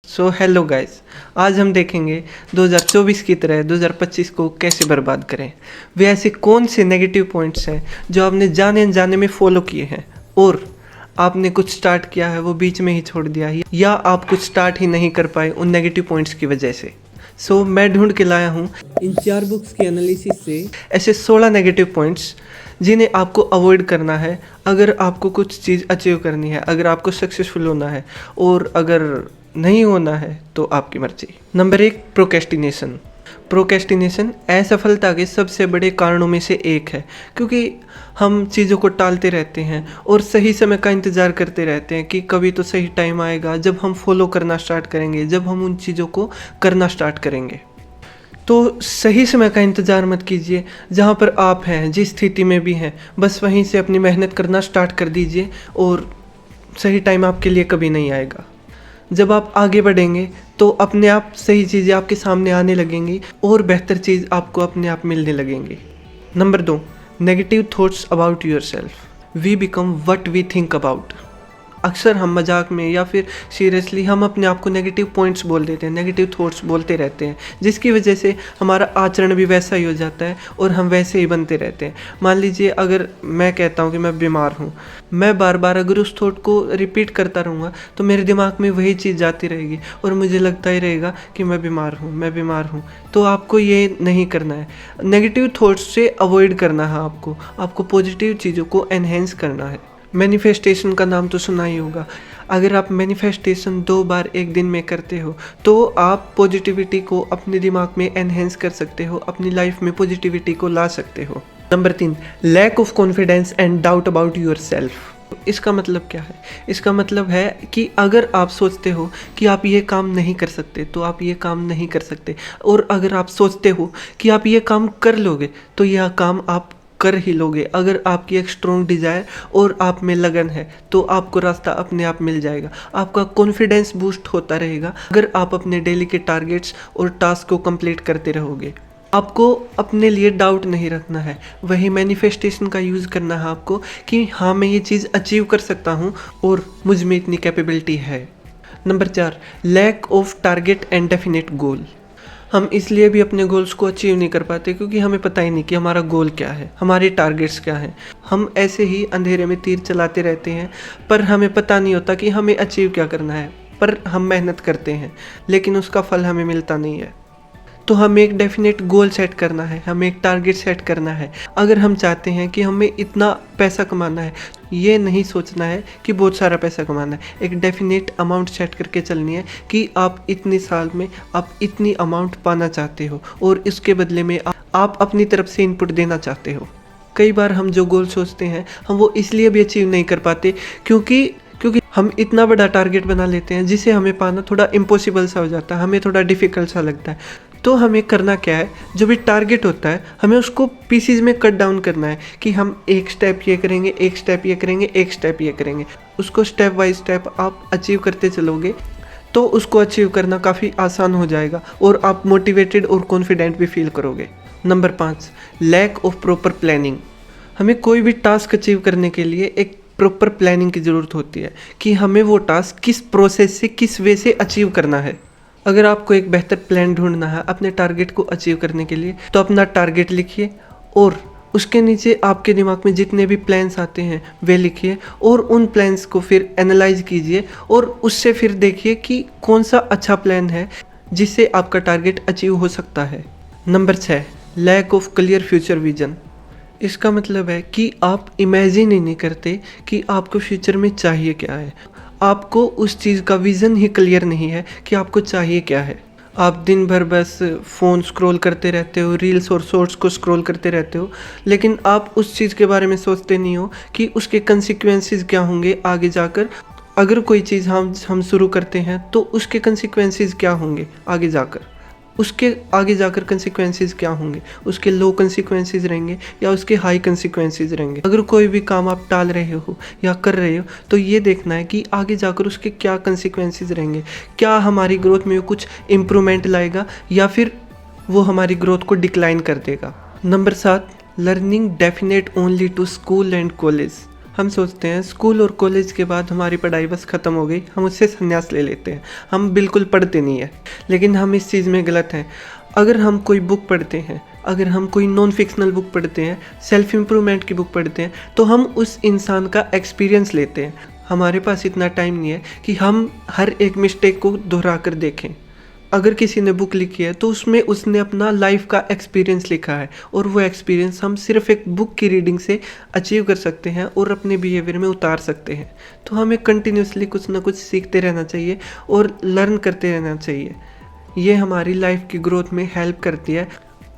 So hello guys, आज हम देखेंगे 2024 की तरह 2025 को कैसे बर्बाद करें। वे ऐसे कौन से नेगेटिव पॉइंट्स हैं जो आपने जाने अनजाने में फॉलो किए हैं और आपने कुछ स्टार्ट किया है वो बीच में ही छोड़ दिया है या आप कुछ स्टार्ट ही नहीं कर पाए उन नेगेटिव पॉइंट्स की वजह से। सो मैं ढूंढ के लाया हूँ इन 4 बुक्स के एनालिसिस से ऐसे 16 नेगेटिव पॉइंट्स जिन्हें आपको अवॉइड करना है अगर आपको कुछ चीज़ अचीव करनी है, अगर आपको सक्सेसफुल होना है, और अगर नहीं होना है तो आपकी मर्जी। Number 1, procrastination. प्रोक्रेस्टिनेशन असफलता के सबसे बड़े कारणों में से एक है, क्योंकि हम चीज़ों को टालते रहते हैं और सही समय का इंतज़ार करते रहते हैं कि कभी तो सही टाइम आएगा जब हम फॉलो करना स्टार्ट करेंगे, जब हम उन चीज़ों को करना स्टार्ट करेंगे। तो सही समय का इंतज़ार मत कीजिए। जहाँ पर आप हैं, जिस स्थिति में भी हैं, बस वहीं से अपनी मेहनत करना स्टार्ट कर दीजिए और सही टाइम आपके लिए कभी नहीं आएगा। जब आप आगे बढ़ेंगे तो अपने आप सही चीज़ें आपके सामने आने लगेंगी और बेहतर चीज़ आपको अपने आप मिलने लगेंगी। Number 2, negative thoughts about yourself. We become what we think about. अक्सर हम मजाक में या फिर सीरियसली हम अपने आप को नेगेटिव पॉइंट्स बोल देते हैं, नेगेटिव थॉट्स बोलते रहते हैं, जिसकी वजह से हमारा आचरण भी वैसा ही हो जाता है और हम वैसे ही बनते रहते हैं। मान लीजिए अगर मैं कहता हूँ कि मैं बीमार हूँ, मैं बार बार अगर उस थॉट को रिपीट करता रहूँगा तो मेरे दिमाग में वही चीज़ जाती रहेगी और मुझे लगता ही रहेगा कि मैं बीमार हूँ, मैं बीमार हूँ। तो आपको ये नहीं करना है, नेगेटिव थॉट्स से अवॉइड करना है आपको पॉजिटिव चीज़ों को एनहेंस करना है। मैनिफेस्टेशन का नाम तो सुना ही होगा। अगर आप मैनिफेस्टेशन 2 बार एक दिन में करते हो तो आप पॉजिटिविटी को अपने दिमाग में एनहेंस कर सकते हो, अपनी लाइफ में पॉजिटिविटी को ला सकते हो। Number 3, lack of confidence and doubt about yourself. इसका मतलब क्या है? इसका मतलब है कि अगर आप सोचते हो कि आप ये काम नहीं कर सकते तो आप ये काम नहीं कर सकते, और अगर आप सोचते हो कि आप ये काम कर लोगे तो यह काम आप कर ही लोगे। अगर आपकी एक स्ट्रॉन्ग डिज़ायर और आप में लगन है तो आपको रास्ता अपने आप मिल जाएगा, आपका कॉन्फिडेंस बूस्ट होता रहेगा अगर आप अपने डेली के टारगेट्स और टास्क को कंप्लीट करते रहोगे। आपको अपने लिए डाउट नहीं रखना है, वही मैनिफेस्टेशन का यूज़ करना है आपको कि हाँ मैं ये चीज़ अचीव कर सकता हूँ और मुझ में इतनी कैपेबिलिटी है। Number 4, lack of target and definite goal. हम इसलिए भी अपने गोल्स को अचीव नहीं कर पाते क्योंकि हमें पता ही नहीं कि हमारा गोल क्या है, हमारे टारगेट्स क्या हैं। हम ऐसे ही अंधेरे में तीर चलाते रहते हैं पर हमें पता नहीं होता कि हमें अचीव क्या करना है, पर हम मेहनत करते हैं लेकिन उसका फल हमें मिलता नहीं है। तो हमें एक डेफिनेट गोल सेट करना है, हमें एक टारगेट सेट करना है। अगर हम चाहते हैं कि हमें इतना पैसा कमाना है, ये नहीं सोचना है कि बहुत सारा पैसा कमाना है, एक डेफिनेट अमाउंट सेट करके चलनी है कि आप इतने साल में आप इतनी अमाउंट पाना चाहते हो और इसके बदले में आप अपनी तरफ से इनपुट देना चाहते हो। कई बार हम जो गोल सोचते हैं हम वो इसलिए भी अचीव नहीं कर पाते क्योंकि हम इतना बड़ा टारगेट बना लेते हैं जिसे हमें पाना थोड़ा इम्पॉसिबल सा हो जाता है, हमें थोड़ा डिफ़िकल्ट सा लगता है। तो हमें करना क्या है, जो भी टारगेट होता है हमें उसको पीसीज में कट डाउन करना है कि हम एक स्टेप ये करेंगे, एक स्टेप ये करेंगे, एक स्टेप ये करेंगे। उसको स्टेप बाय स्टेप आप अचीव करते चलोगे तो उसको अचीव करना काफ़ी आसान हो जाएगा और आप मोटिवेटेड और कॉन्फिडेंट भी फील करोगे। Number 5, lack of proper planning. हमें कोई भी टास्क अचीव करने के लिए एक प्रॉपर प्लानिंग की ज़रूरत होती है कि हमें वो टास्क किस प्रोसेस से, किस वे से अचीव करना है। अगर आपको एक बेहतर प्लान ढूंढना है अपने टारगेट को अचीव करने के लिए तो अपना टारगेट लिखिए और उसके नीचे आपके दिमाग में जितने भी प्लान्स आते हैं वे लिखिए और उन प्लान्स को फिर एनालाइज कीजिए और उससे फिर देखिए कि कौन सा अच्छा प्लान है जिससे आपका टारगेट अचीव हो सकता है। Number 6, lack of clear future vision. इसका मतलब है कि आप इमेजिन ही नहीं करते कि आपको फ्यूचर में चाहिए क्या है। आपको उस चीज़ का विज़न ही क्लियर नहीं है कि आपको चाहिए क्या है। आप दिन भर बस फ़ोन स्क्रॉल करते रहते हो, रील्स और शॉर्ट्स को स्क्रॉल करते रहते हो, लेकिन आप उस चीज़ के बारे में सोचते नहीं हो कि उसके कंसिक्वेंसेस क्या होंगे आगे जाकर। अगर कोई चीज़ हम शुरू करते हैं तो उसके कंसिक्वेंसेस क्या होंगे आगे जाकर, उसके आगे जाकर कंसिक्वेंसेस क्या होंगे, उसके लो कंसिक्वेंसेस रहेंगे या उसके हाई कंसिक्वेंसेस रहेंगे। अगर कोई भी काम आप टाल रहे हो या कर रहे हो तो ये देखना है कि आगे जाकर उसके क्या कंसिक्वेंसेस रहेंगे, क्या हमारी ग्रोथ में कुछ इम्प्रूवमेंट लाएगा या फिर वो हमारी ग्रोथ को डिक्लाइन कर देगा। Number 7, learning definite only to school and college. हम सोचते हैं स्कूल और कॉलेज के बाद हमारी पढ़ाई बस ख़त्म हो गई, हम उससे संन्यास ले लेते हैं, हम बिल्कुल पढ़ते नहीं है। लेकिन हम इस चीज़ में गलत हैं। अगर हम कोई बुक पढ़ते हैं, अगर हम कोई नॉन फिक्शनल बुक पढ़ते हैं, सेल्फ इम्प्रूवमेंट की बुक पढ़ते हैं, तो हम उस इंसान का एक्सपीरियंस लेते हैं। हमारे पास इतना टाइम नहीं है कि हम हर एक मिस्टेक को दोहरा कर देखें। अगर किसी ने बुक लिखी है तो उसमें उसने अपना लाइफ का एक्सपीरियंस लिखा है, और वो एक्सपीरियंस हम सिर्फ एक बुक की रीडिंग से अचीव कर सकते हैं और अपने बिहेवियर में उतार सकते हैं। तो हमें कंटिन्यूसली कुछ ना कुछ सीखते रहना चाहिए और लर्न करते रहना चाहिए। ये हमारी लाइफ की ग्रोथ में हेल्प करती है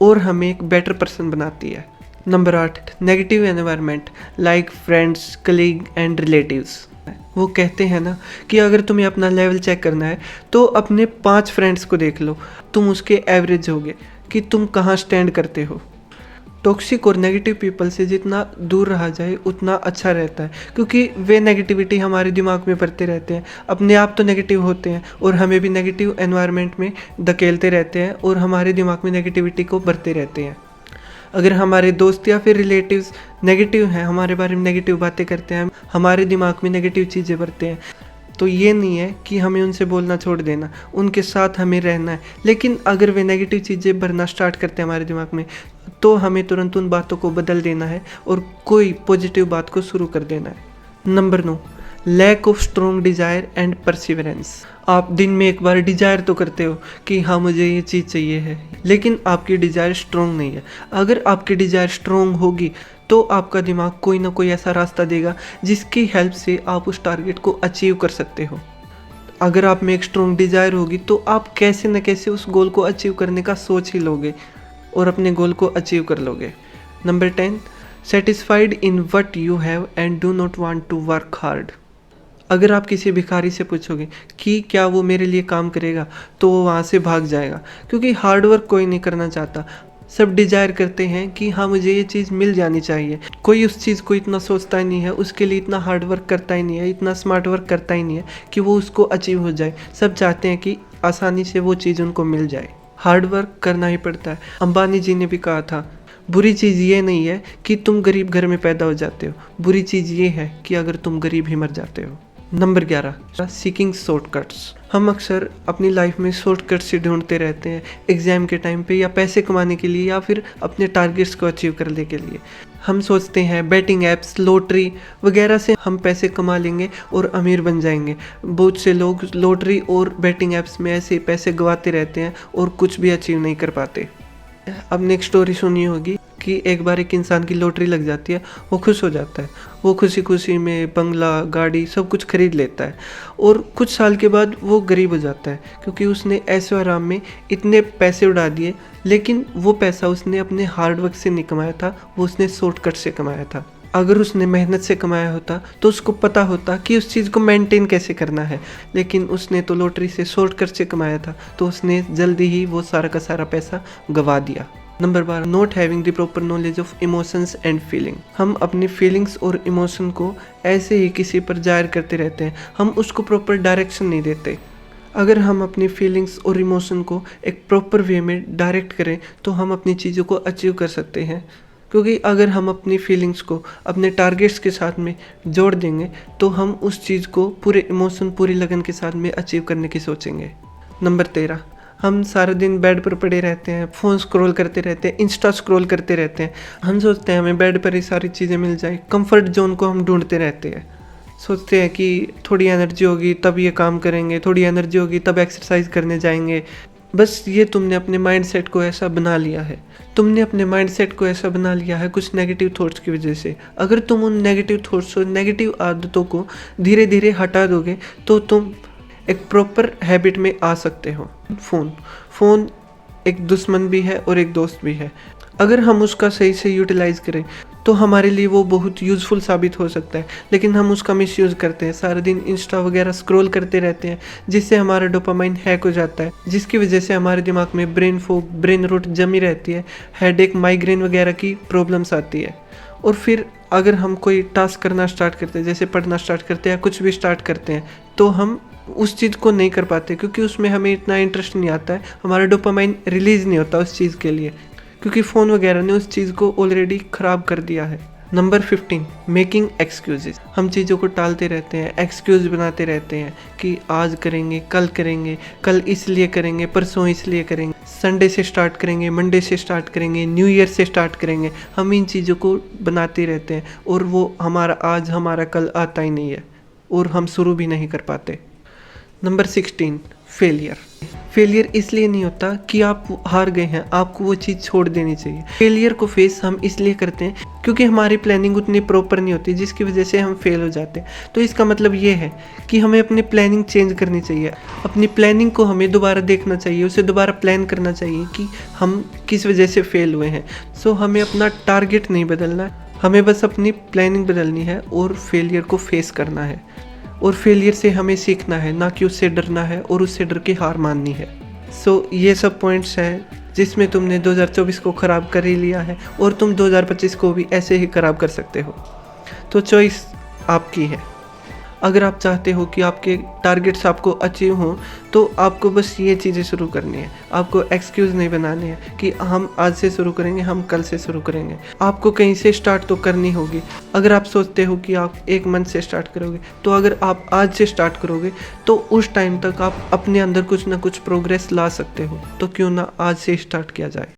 और हमें एक बेटर पर्सन बनाती है। Number 8, negative environment like friends, colleague and relatives. वो कहते हैं ना कि अगर तुम्हें अपना लेवल चेक करना है तो अपने 5 फ्रेंड्स को देख लो, तुम उसके एवरेज होगे कि तुम कहाँ स्टैंड करते हो। टॉक्सिक और नेगेटिव पीपल से जितना दूर रहा जाए उतना अच्छा रहता है, क्योंकि वे नेगेटिविटी हमारे दिमाग में भरते रहते हैं। अपने आप तो नेगेटिव होते हैं और हमें भी नेगेटिव एनवायरनमेंट में धकेलते रहते हैं और हमारे दिमाग में नेगेटिविटी को भरते रहते हैं। अगर हमारे दोस्त या फिर रिलेटिव्स नेगेटिव हैं, हमारे बारे में नेगेटिव बातें करते हैं, हमारे दिमाग में नेगेटिव चीज़ें भरते हैं, तो ये नहीं है कि हमें उनसे बोलना छोड़ देना, उनके साथ हमें रहना है। लेकिन अगर वे नेगेटिव चीज़ें भरना स्टार्ट करते हैं हमारे दिमाग में, तो हमें तुरंत उन बातों को बदल देना है और कोई पॉजिटिव बात को शुरू कर देना है। Number 9, lack of strong desire and perseverance. आप दिन में एक बार डिज़ायर तो करते हो कि हाँ मुझे ये चीज़ चाहिए है, लेकिन आपकी डिज़ायर स्ट्रॉन्ग नहीं है। अगर आपकी डिज़ायर स्ट्रॉन्ग होगी तो आपका दिमाग कोई ना कोई ऐसा रास्ता देगा जिसकी हेल्प से आप उस टारगेट को अचीव कर सकते हो। अगर आप में एक स्ट्रॉन्ग डिज़ायर होगी तो आप कैसे न कैसे उस गोल को अचीव करने का सोच ही लोगे और अपने गोल को अचीव कर लोगे। Number 10, satisfied in what you have and do not want to work hard. अगर आप किसी भिखारी से पूछोगे कि क्या वो मेरे लिए काम करेगा, तो वो वहाँ से भाग जाएगा, क्योंकि हार्ड वर्क कोई नहीं करना चाहता। सब डिज़ायर करते हैं कि हाँ मुझे ये चीज़ मिल जानी चाहिए। कोई उस चीज़ को इतना सोचता ही नहीं है, उसके लिए इतना हार्ड वर्क करता ही नहीं है, इतना स्मार्ट वर्क करता ही नहीं है कि वो उसको अचीव हो जाए। सब चाहते हैं कि आसानी से वो चीज़ उनको मिल जाए। हार्ड वर्क करना ही पड़ता है। अंबानी जी ने भी कहा था, बुरी चीज़ ये नहीं है कि तुम गरीब घर में पैदा हो जाते हो, बुरी चीज़ ये है कि अगर तुम गरीब ही मर जाते हो। Number 11, seeking shortcuts. हम अक्सर अपनी लाइफ में शॉर्टकट्स ही ढूंढते रहते हैं, एग्ज़ाम के टाइम पे या पैसे कमाने के लिए या फिर अपने टारगेट्स को अचीव करने के लिए। हम सोचते हैं बैटिंग ऐप्स, लॉटरी वगैरह से हम पैसे कमा लेंगे और अमीर बन जाएंगे। बहुत से लोग लॉटरी और बैटिंग ऐप्स में ऐसे पैसे गंवाते रहते हैं और कुछ भी अचीव नहीं कर पाते। आपने एक स्टोरी सुनी होगी कि एक बार एक इंसान की लॉटरी लग जाती है, वो खुश हो जाता है, वो खुशी खुशी में बंगला, गाड़ी सब कुछ खरीद लेता है, और कुछ साल के बाद वो गरीब हो जाता है क्योंकि उसने ऐशो आराम में इतने पैसे उड़ा दिए, लेकिन वो पैसा उसने अपने हार्ड वर्क से नहीं कमाया था, वो उसने शॉर्टकट से कमाया था। अगर उसने मेहनत से कमाया होता तो उसको पता होता कि उस चीज़ को मेंटेन कैसे करना है, लेकिन उसने तो लॉटरी से शॉर्टकट से कमाया था, तो उसने जल्दी ही वो सारा का सारा पैसा गंवा दिया। Number 12, not having the proper knowledge of emotions and feeling. हम अपनी फीलिंग्स और इमोशन को ऐसे ही किसी पर जाहिर करते रहते हैं, हम उसको प्रॉपर डायरेक्शन नहीं देते। अगर हम अपनी फीलिंग्स और इमोशन को एक प्रॉपर वे में डायरेक्ट करें तो हम अपनी चीज़ों को अचीव कर सकते हैं, क्योंकि अगर हम अपनी फीलिंग्स को अपने टारगेट्स के साथ में जोड़ देंगे तो हम उस चीज़ को पूरे इमोशन, पूरी लगन के साथ में अचीव करने की सोचेंगे। नंबर 13, हम सारा दिन बेड पर पड़े रहते हैं, फ़ोन स्क्रॉल करते रहते हैं, इंस्टा स्क्रॉल करते रहते हैं। हम सोचते हैं हमें बेड पर ही सारी चीज़ें मिल जाए, कंफर्ट जोन को हम ढूंढते रहते हैं। सोचते हैं कि थोड़ी एनर्जी होगी तब ये काम करेंगे, थोड़ी एनर्जी होगी तब एक्सरसाइज करने जाएंगे। बस ये तुमने अपने माइंडसेट को ऐसा बना लिया है, तुमने अपने माइंडसेट को ऐसा बना लिया है कुछ नेगेटिव थॉट्स की वजह से। अगर तुम उन नेगेटिव थॉट्स और नेगेटिव आदतों को धीरे धीरे हटा दोगे तो तुम एक प्रॉपर हैबिट में आ सकते हो। फ़ोन एक दुश्मन भी है और एक दोस्त भी है। अगर हम उसका सही से यूटिलाइज करें तो हमारे लिए वो बहुत यूज़फुल साबित हो सकता है, लेकिन हम उसका मिसयूज़ करते हैं, सारा दिन इंस्टा वगैरह स्क्रॉल करते रहते हैं, जिससे हमारा डोपामाइन हैक हो जाता है, जिसकी वजह से हमारे दिमाग में ब्रेन फॉग, ब्रेन रोट जमी रहती है, हेडेक, माइग्रेन वगैरह की प्रॉब्लम्स आती है। और फिर अगर हम कोई टास्क करना स्टार्ट करते हैं, जैसे पढ़ना स्टार्ट करते हैं या कुछ भी स्टार्ट करते हैं, तो हम उस चीज़ को नहीं कर पाते क्योंकि उसमें हमें इतना इंटरेस्ट नहीं आता है, हमारा डोपामाइन रिलीज़ नहीं होता उस चीज़ के लिए, क्योंकि फ़ोन वगैरह ने उस चीज़ को ऑलरेडी ख़राब कर दिया है। Number 15, making excuses. हम चीज़ों को टालते रहते हैं, एक्सक्यूज़ बनाते रहते हैं कि आज करेंगे, कल इसलिए करेंगे, परसों इसलिए करेंगे, संडे से स्टार्ट करेंगे, मंडे से स्टार्ट करेंगे, न्यू ईयर से स्टार्ट करेंगे। हम इन चीज़ों को बनाते रहते हैं और वो हमारा कल आता ही नहीं है और हम शुरू भी नहीं कर पाते। नंबर 16, फेलियर इसलिए नहीं होता कि आप हार गए हैं, आपको वो चीज़ छोड़ देनी चाहिए। फेलियर को फेस हम इसलिए करते हैं क्योंकि हमारी प्लानिंग उतनी प्रॉपर नहीं होती, जिसकी वजह से हम फेल हो जाते हैं। तो इसका मतलब ये है कि हमें अपनी प्लानिंग चेंज करनी चाहिए, अपनी प्लानिंग को हमें दोबारा देखना चाहिए, उसे दोबारा प्लान करना चाहिए कि हम किस वजह से फेल हुए हैं। सो हमें अपना टारगेट नहीं बदलना है, हमें बस अपनी प्लानिंग बदलनी है और फेलियर को फेस करना है। और फेलियर से हमें सीखना है, ना कि उससे डरना है और उससे डर के हार माननी है। सो ये सब पॉइंट्स हैं जिसमें तुमने 2024 को ख़राब कर ही लिया है और तुम 2025 को भी ऐसे ही ख़राब कर सकते हो। तो चॉइस आपकी है। अगर आप चाहते हो कि आपके टारगेट्स आपको अचीव हों तो आपको बस ये चीज़ें शुरू करनी है। आपको एक्सक्यूज़ नहीं बनाने हैं कि हम आज से शुरू करेंगे, हम कल से शुरू करेंगे। आपको कहीं से स्टार्ट तो करनी होगी। अगर आप सोचते हो कि आप एक मंथ से स्टार्ट करोगे, तो अगर आप आज से स्टार्ट करोगे तो उस टाइम तक आप अपने अंदर कुछ ना कुछ प्रोग्रेस ला सकते हो। तो क्यों ना आज से स्टार्ट किया जाए।